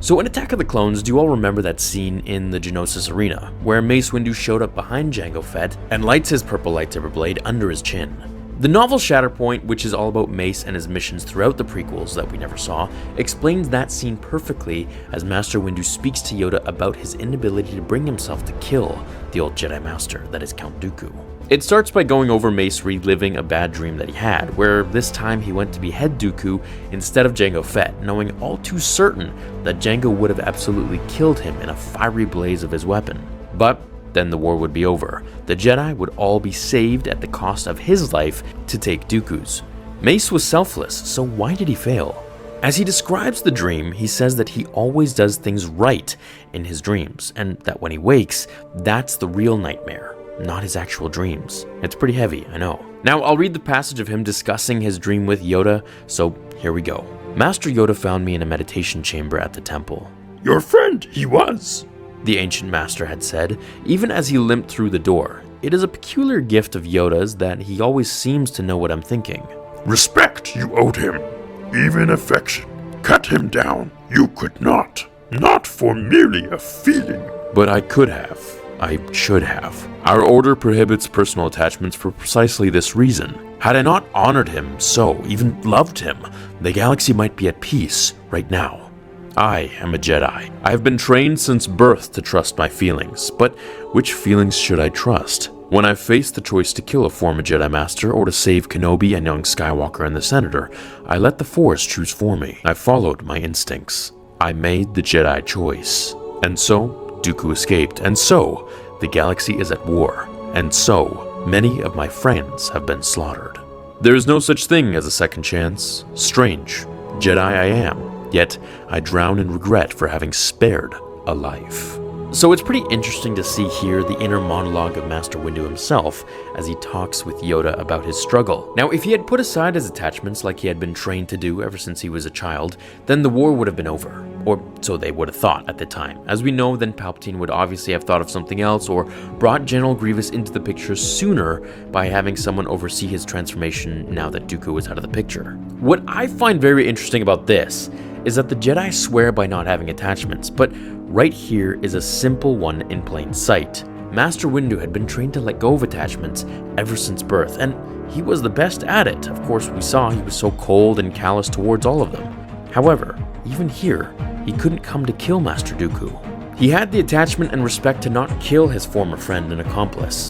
So in Attack of the Clones, do you all remember that scene in the Geonosis Arena, where Mace Windu showed up behind Jango Fett and lights his purple lightsaber blade under his chin? The novel Shatterpoint, which is all about Mace and his missions throughout the prequels that we never saw, explains that scene perfectly as Master Windu speaks to Yoda about his inability to bring himself to kill the old Jedi Master, that is Count Dooku. It starts by going over Mace reliving a bad dream that he had, where this time he went to behead Dooku instead of Jango Fett, knowing all too certain that Jango would have absolutely killed him in a fiery blaze of his weapon. But then the war would be over. The Jedi would all be saved at the cost of his life to take Dooku's. Mace was selfless, so why did he fail? As he describes the dream, he says that he always does things right in his dreams, and that when he wakes, that's the real nightmare, not his actual dreams. It's pretty heavy, I know. Now, I'll read the passage of him discussing his dream with Yoda, so here we go. Master Yoda found me in a meditation chamber at the temple. Your friend, he was, the ancient master had said, even as he limped through the door. It is a peculiar gift of Yoda's that he always seems to know what I'm thinking. Respect you owed him, even affection. Cut him down, you could not for merely a feeling. But I could have. I should have. Our order prohibits personal attachments for precisely this reason. Had I not honored him so, even loved him, the galaxy might be at peace right now. I am a Jedi. I have been trained since birth to trust my feelings, but which feelings should I trust? When I faced the choice to kill a former Jedi Master or to save Kenobi and young Skywalker and the Senator, I let the Force choose for me. I followed my instincts. I made the Jedi choice. And so, Dooku escaped, and so, the galaxy is at war, and so, many of my friends have been slaughtered. There is no such thing as a second chance. Strange. Jedi I am, yet I drown in regret for having spared a life. So it's pretty interesting to see here the inner monologue of Master Windu himself as he talks with Yoda about his struggle. Now, if he had put aside his attachments like he had been trained to do ever since he was a child, then the war would have been over. Or so they would have thought at the time. As we know, then Palpatine would obviously have thought of something else or brought General Grievous into the picture sooner by having someone oversee his transformation now that Dooku was out of the picture. What I find very interesting about this is that the Jedi swear by not having attachments, but right here is a simple one in plain sight. Master Windu had been trained to let go of attachments ever since birth, and he was the best at it. Of course, we saw he was so cold and callous towards all of them. However, even here, he couldn't come to kill Master Dooku. He had the attachment and respect to not kill his former friend and accomplice.